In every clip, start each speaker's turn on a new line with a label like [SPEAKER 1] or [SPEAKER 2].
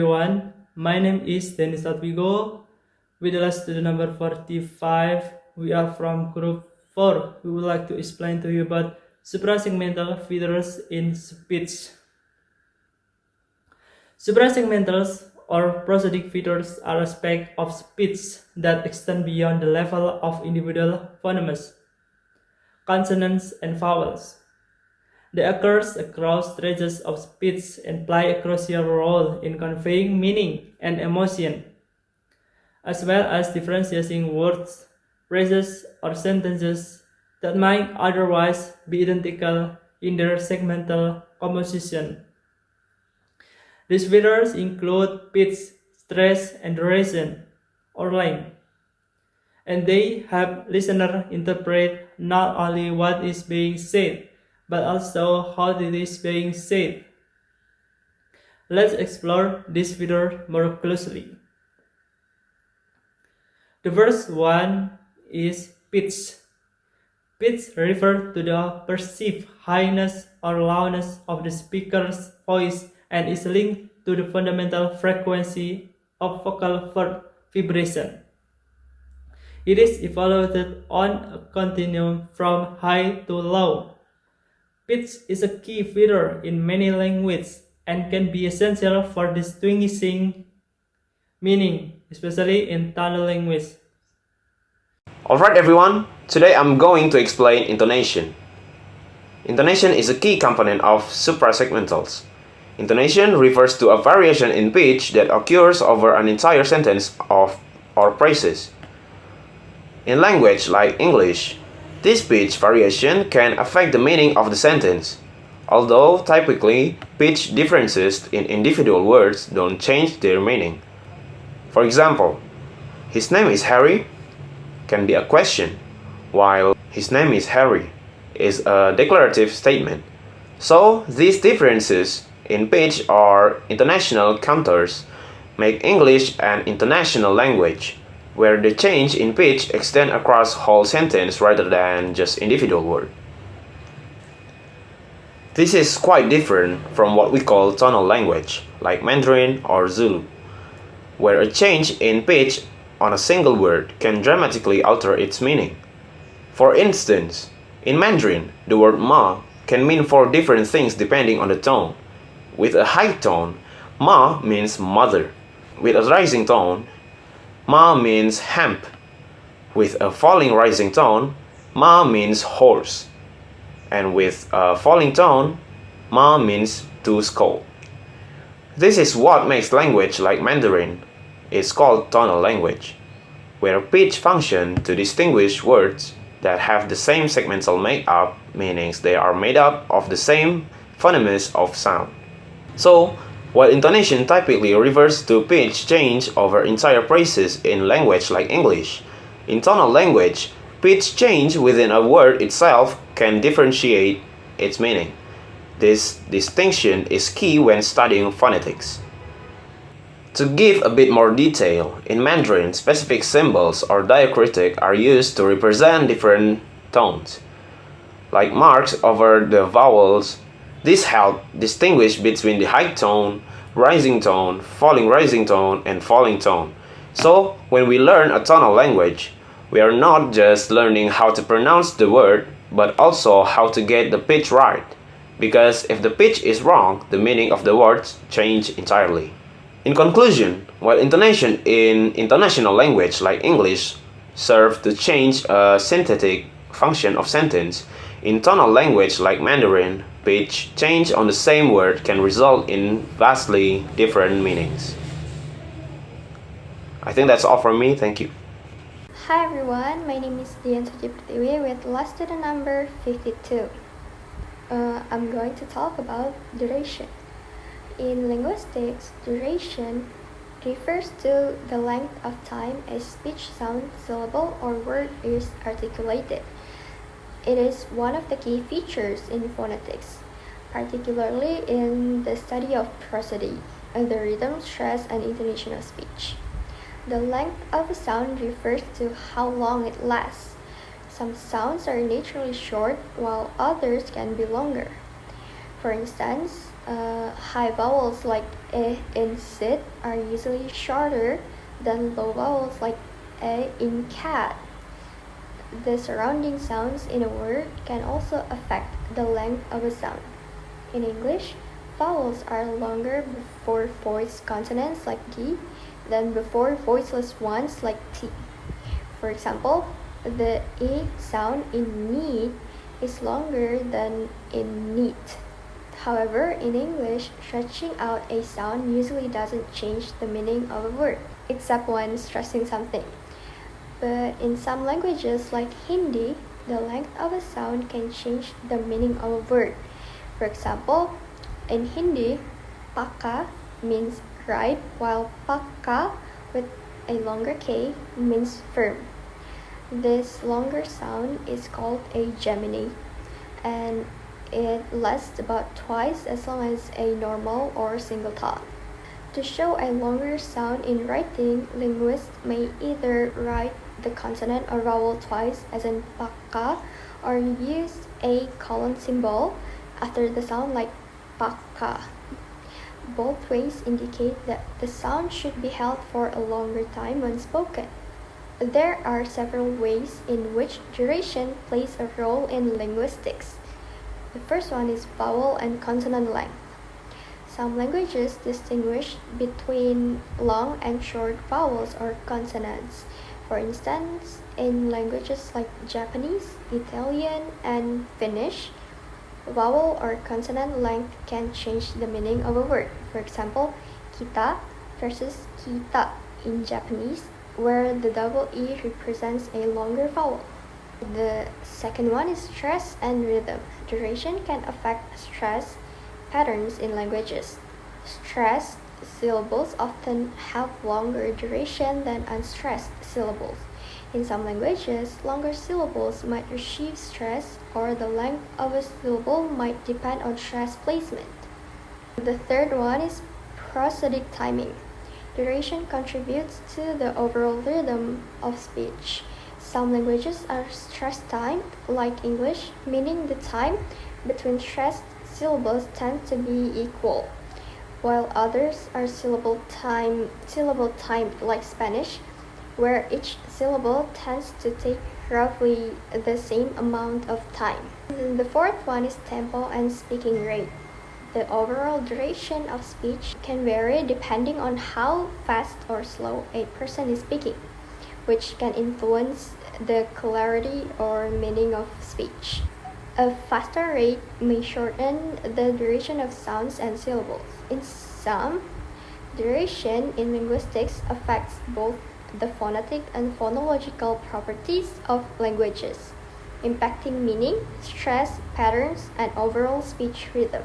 [SPEAKER 1] everyone, my name is Dennis Atwigo. With the last student number 45, we are from group 4. We would like to explain to you about suprasegmental features in speech. Suprasegmentals or prosodic features are aspects of speech that extend beyond the level of individual phonemes, consonants, and vowels. They occur across stages of speech and play a crucial role in conveying meaning and emotion, as well as differentiating words, phrases, or sentences that might otherwise be identical in their segmental composition. These features include pitch, stress, and duration, or length, and they help listeners interpret not only what is being said, but also how it is being said. Let's explore this feature more closely. The first one is pitch. Pitch refers to the perceived highness or loudness of the speaker's voice and is linked to the fundamental frequency of vocal vibration. It is evaluated on a continuum from high to low. Pitch is a key feature in many languages and can be essential for distinguishing meaning, especially in tonal language.
[SPEAKER 2] Alright everyone, today I'm going to explain intonation. Intonation is a key component of suprasegmentals. Intonation refers to a variation in pitch that occurs over an entire sentence or phrases. In language like English, this pitch variation can affect the meaning of the sentence, although typically pitch differences in individual words don't change their meaning. For example, his name is Harry can be a question, while his name is Harry is a declarative statement. So these differences in pitch or intonational counters make English an international language, where the change in pitch extends across whole sentence rather than just individual word. This is quite different from what we call tonal language, like Mandarin or Zulu, where a change in pitch on a single word can dramatically alter its meaning. For instance, in Mandarin, the word ma can mean four different things depending on the tone. With a high tone, ma means mother. With a rising tone, ma means hemp. With a falling rising tone, ma means horse. And with a falling tone, ma means to scold. This is what makes language like Mandarin is called tonal language, where pitch functions to distinguish words that have the same segmental makeup, meaning they are made up of the same phonemes of sound. So, while intonation typically refers to pitch change over entire phrases in language like English, in tonal language, pitch change within a word itself can differentiate its meaning. This distinction is key when studying phonetics. To give a bit more detail, in Mandarin, specific symbols or diacritics are used to represent different tones, like marks over the vowels. This helps distinguish between the high tone, rising tone, falling rising tone, and falling tone. So, when we learn a tonal language, we are not just learning how to pronounce the word, but also how to get the pitch right. Because if the pitch is wrong, the meaning of the words change entirely. In conclusion, while intonation in international language like English serves to change a synthetic function of sentence, in tonal language like Mandarin, pitch change on the same word can result in vastly different meanings. I think that's all from me. Thank you.
[SPEAKER 3] Hi everyone, my name is Dian Sujipertiwi with last student number 52. I'm going to talk about duration. In linguistics, duration refers to the length of time a speech sound, syllable, or word is articulated. It is one of the key features in phonetics, particularly in the study of prosody, the rhythm, stress, and intonation of speech. The length of a sound refers to how long it lasts. Some sounds are naturally short, while others can be longer. For instance, High vowels like e in sit are usually shorter than low vowels like a in cat. The surrounding sounds in a word can also affect the length of a sound. In English, vowels are longer before voiced consonants like D than before voiceless ones like T. For example, the E sound in need is longer than in neat. However, in English, stretching out a sound usually doesn't change the meaning of a word, except when stressing something. But in some languages like Hindi, the length of a sound can change the meaning of a word. For example, in Hindi, paka means right, while pakka with a longer K means firm. This longer sound is called a Gemini, and it lasts about twice as long as a normal or single thought. To show a longer sound in writing, linguists may either write the consonant or vowel twice, as in pakka, or use a colon symbol after the sound like pakka. Both ways indicate that the sound should be held for a longer time when spoken. There are several ways in which duration plays a role in linguistics. The first one is vowel and consonant length. Some languages distinguish between long and short vowels or consonants. For instance, in languages like Japanese, Italian, and Finnish, vowel or consonant length can change the meaning of a word. For example, kita versus kita in Japanese, where the double E represents a longer vowel. The second one is stress and rhythm. Duration can affect stress patterns in languages. Stressed syllables often have longer duration than unstressed syllables. In some languages, longer syllables might receive stress, or the length of a syllable might depend on stress placement. The third one is prosodic timing. Duration contributes to the overall rhythm of speech. Some languages are stress-timed, like English, meaning the time between stressed syllables tends to be equal, while others are syllable-timed, like Spanish, where each syllable tends to take roughly the same amount of time. The fourth one is tempo and speaking rate. The overall duration of speech can vary depending on how fast or slow a person is speaking, which can influence the clarity or meaning of speech. A faster rate may shorten the duration of sounds and syllables. In sum, duration in linguistics affects both the phonetic and phonological properties of languages, impacting meaning, stress patterns, and overall speech rhythm.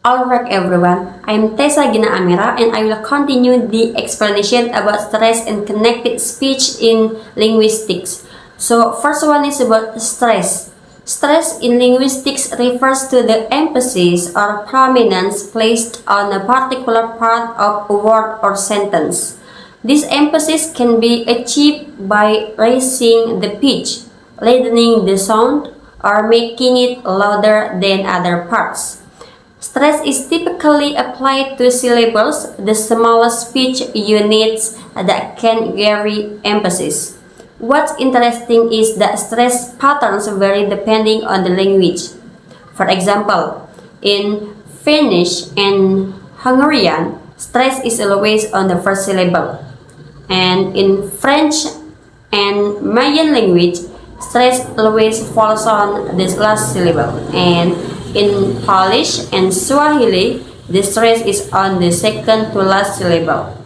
[SPEAKER 4] Alright everyone, I'm Tessa Gina Amira and I will continue the explanation about stress and connected speech in linguistics. So first one is about stress. Stress in linguistics refers to the emphasis or prominence placed on a particular part of a word or sentence. This emphasis can be achieved by raising the pitch, lengthening the sound, or making it louder than other parts. Stress is typically applied to syllables, the smallest speech units that can carry emphasis. What's interesting is that stress patterns vary depending on the language. For example, in Finnish and Hungarian, stress is always on the first syllable. And in French and Mayan language, stress always falls on the last syllable. And in Polish and Swahili, the stress is on the second to last syllable.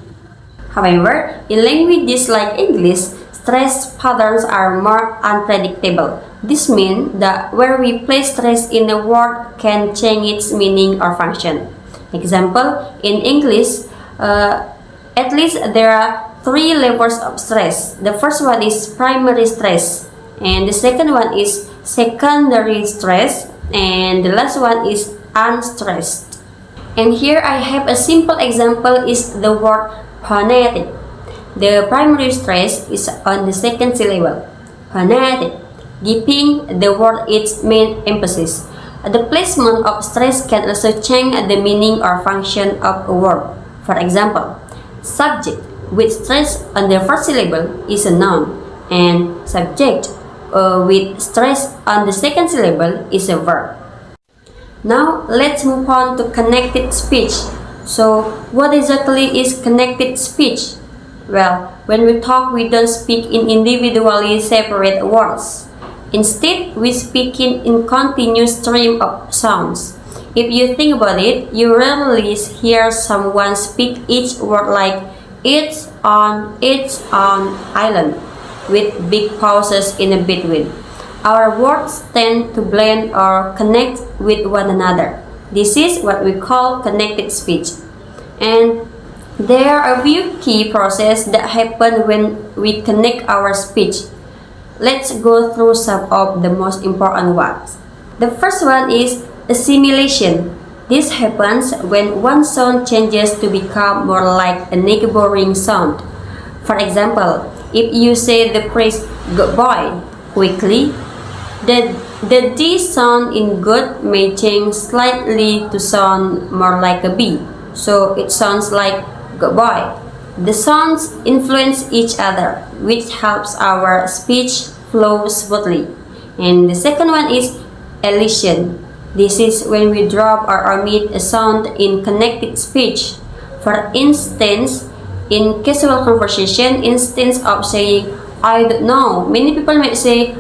[SPEAKER 4] However, in languages like English, stress patterns are more unpredictable. This means that where we place stress in a word can change its meaning or function. Example, in English, at least there are 3 levels of stress. The first one is primary stress, and the second one is secondary stress, and the last one is unstressed. And here I have a simple example is the word phonetic. The primary stress is on the second syllable, phonetic, giving the word its main emphasis. The placement of stress can also change the meaning or function of a word. For example, subject with stress on the first syllable is a noun, and subject with stress on the second syllable is a verb. Now let's move on to connected speech. So what exactly is connected speech? Well, when we talk, we don't speak in individually separate words. Instead, we speak in continuous stream of sounds. If you think about it, you rarely hear someone speak each word like it's on island with big pauses in between. Our words tend to blend or connect with one another. This is what we call connected speech. And there are a few key processes that happen when we connect our speech. Let's go through some of the most important ones. The first one is assimilation. This happens when one sound changes to become more like a neighboring sound. For example, if you say the phrase good boy quickly, the D sound in good may change slightly to sound more like a B, so it sounds like good boy. The sounds influence each other, which helps our speech flow smoothly. And the second one is elision. This is when we drop or omit a sound in connected speech. For instance, in casual conversation, instead of saying I don't know, many people might say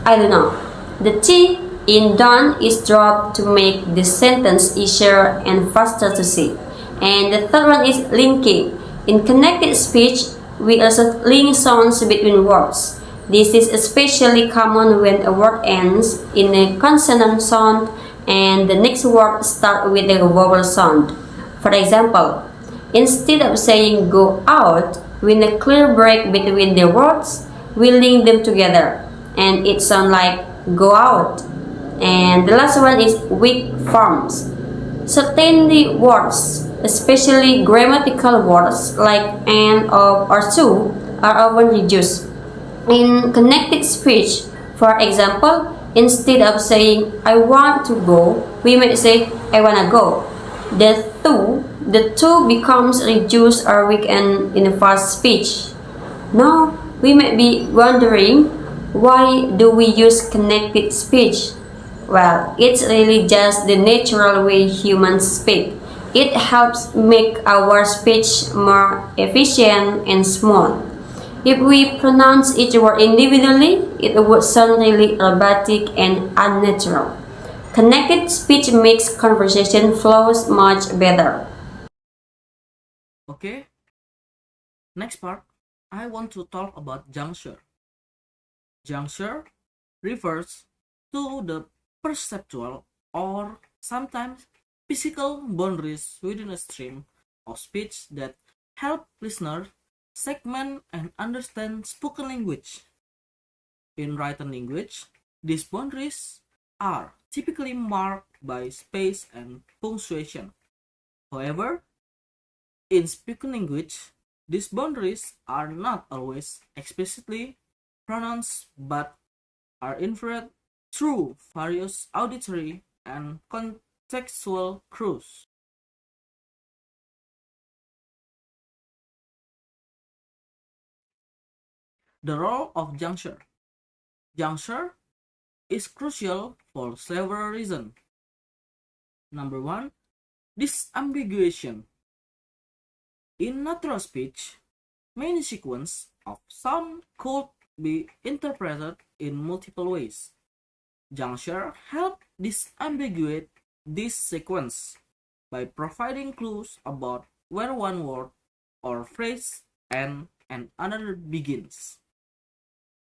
[SPEAKER 4] I don't know. The T in done is dropped to make the sentence easier and faster to say. And the third one is linking. In connected speech, we also link sounds between words. This is especially common when a word ends in a consonant sound and the next word starts with a vowel sound. For example, instead of saying go out, with a clear break between the words, we link them together and it sounds like go out. And the last one is weak forms. Certainly words, especially grammatical words like and, of, or to, are often reduced. In connected speech, for example, instead of saying I want to go, we might say I wanna go. The two becomes reduced or weakened in a fast speech. Now, we might be wondering, why do we use connected speech? Well, it's really just the natural way humans speak. It helps make our speech more efficient and smooth. If we pronounce each word individually, it would sound really robotic and unnatural. Connected speech makes conversation flows much better.
[SPEAKER 1] Okay, next part, I want to talk about juncture. Juncture refers to the perceptual or sometimes physical boundaries within a stream of speech that help listeners segment and understand spoken language. In written language, these boundaries are typically marked by space and punctuation. However, in spoken language, these boundaries are not always explicitly pronounced but are inferred through various auditory and contextual cues. The role of juncture. Juncture is crucial for several reasons. Number one, disambiguation. In natural speech, many sequences of sound could be interpreted in multiple ways. Juncture help disambiguate this sequence by providing clues about where one word or phrase ends and another begins.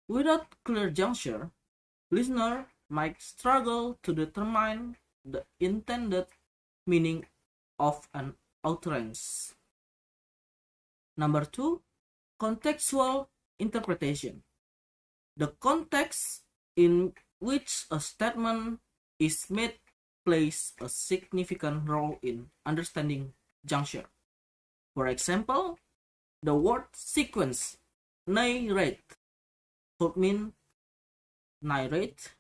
[SPEAKER 1] Without clear juncture, listener might struggle to determine the intended meaning of an utterance. Number two, contextual interpretation. The context in which a statement is made plays a significant role in understanding juncture. For example, the word sequence, narrate, could mean narrate,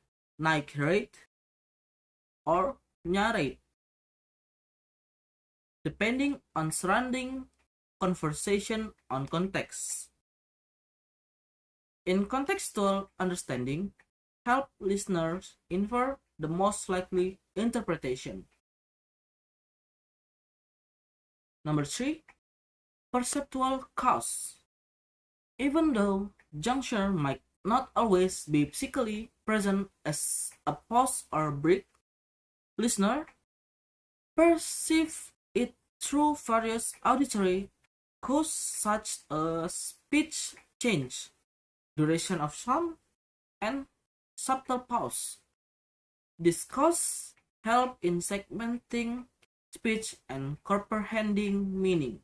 [SPEAKER 1] or narrate, depending on surrounding conversation on context. In contextual understanding, help listeners infer the most likely interpretation. Number 3, perceptual cause. Even though juncture might not always be physically present as a pause or break, listener perceive it through various auditory cues such as pitch change, duration of sound, and subtle pause. These cues help in segmenting speech and comprehending meaning.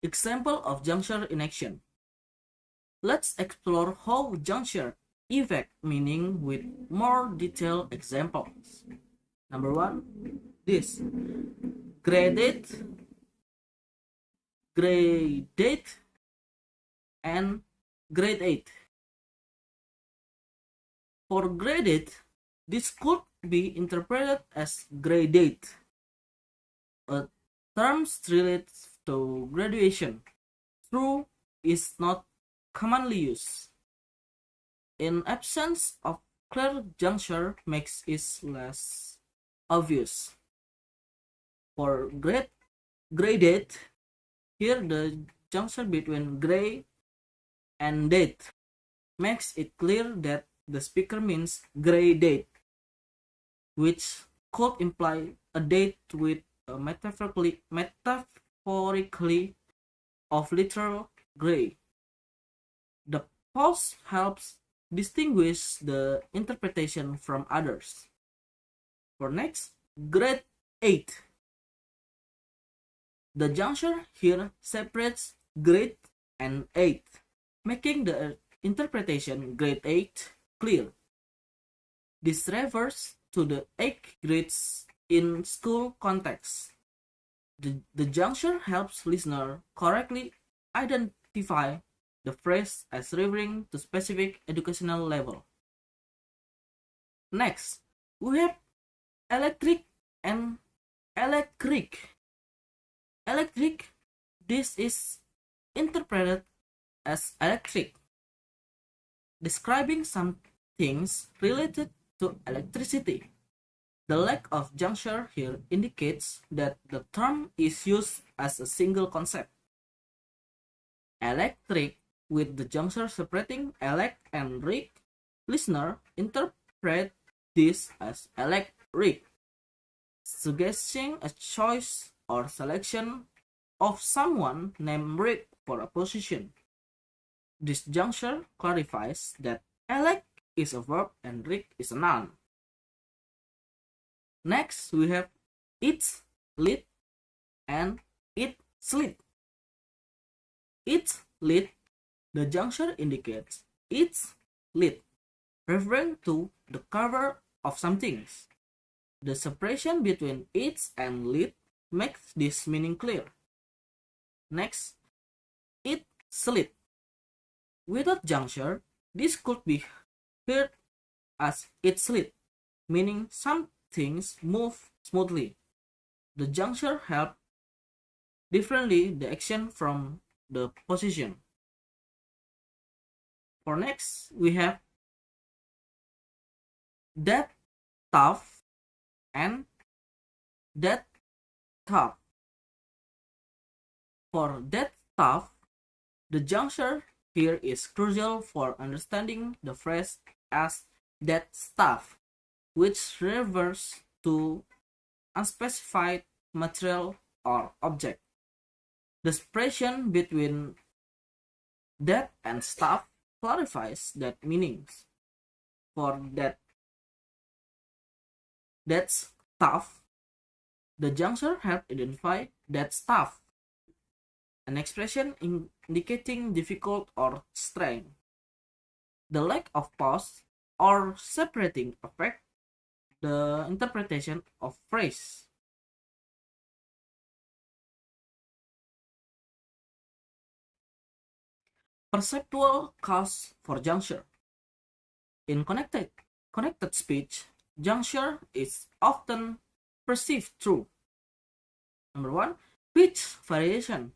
[SPEAKER 1] Example of juncture in action. Let's explore how juncture affect meaning with more detailed examples. Number 1, this gradate, gradate, and grade 8. For gradate, this could be interpreted as gradate, a term related to graduation. Through is not commonly used. In absence of clear juncture makes it less obvious. For gradate, here the juncture between gray and date makes it clear that the speaker means gray date, which could imply a date with a metaphorically of literal gray. The pause helps distinguish the interpretation from others. For next, grade 8. The juncture here separates grade and 8, making the interpretation grade 8 clear. This refers to the 8 grades in school context. The juncture helps listener correctly identify the phrase as referring to specific educational level. Next, we have electric and electric. Electric, this is interpreted as electric, describing some things related to electricity. The lack of juncture here indicates that the term is used as a single concept. Electric, with the juncture separating elect and rig, listener interpret this as electric, suggesting a choice or selection of someone named Rick for a position. This juncture clarifies that elect is a verb and Rick is a noun. Next, we have it's lit and it's lit. It's lit, the juncture indicates it's lit, referring to the cover of some things. The separation between it's and lit makes this meaning clear. Next, it's lit. Without juncture, this could be heard as it's lit, meaning some things move smoothly. The juncture helps differently the action from the position. For next, we have that tough and that tough. For that tough, the juncture here is crucial for understanding the phrase as that stuff, which refers to unspecified material or object. The separation between that and stuff clarifies that meanings. For that's tough, the juncture helps identify that stuff, an expression indicating difficult or strain. The lack of pause or separating affect the interpretation of phrase.
[SPEAKER 5] Perceptual cause for juncture. In connected speech, juncture is often perceived through number 1, pitch variation.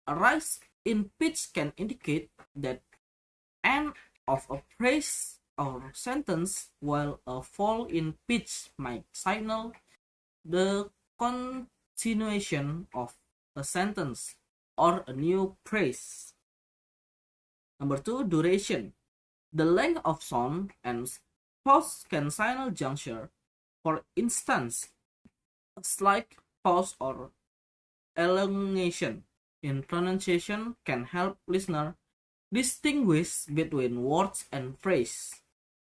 [SPEAKER 5] A rise in pitch can indicate that end of a phrase or sentence, while a fall in pitch might signal the continuation of a sentence or a new phrase. Number 2, duration. The length of sound and pause can signal juncture. For instance, a slight pause or elongation in pronunciation can help listener distinguish between words and phrase.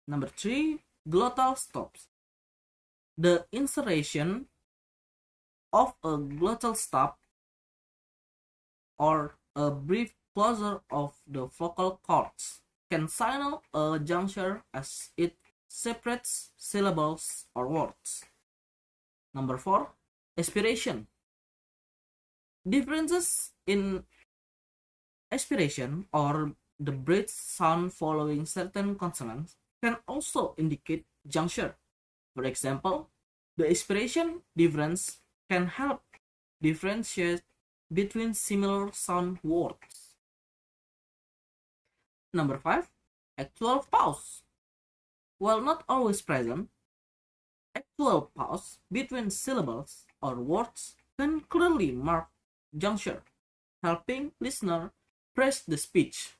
[SPEAKER 5] Number 3, glottal stops. The insertion of a glottal stop or a brief closure of the vocal cords can signal a juncture as it separates syllables or words. Number 4, aspiration. Differences in aspiration or the breath sound following certain consonants can also indicate juncture. For example, the aspiration difference can help differentiate between similar sound words. Number 5, actual pause. While not always present, actual pause between syllables or words can clearly mark juncture, helping listener trace the speech.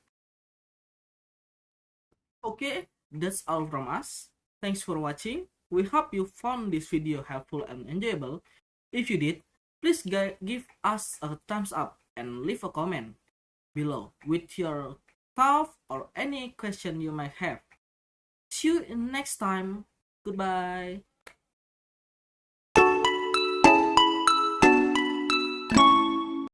[SPEAKER 5] Okay, that's all from us. Thanks for watching. We hope you found this video helpful and enjoyable. If you did, please give us a thumbs up and leave a comment below with your thought or any question you might have. See you in next time. Goodbye.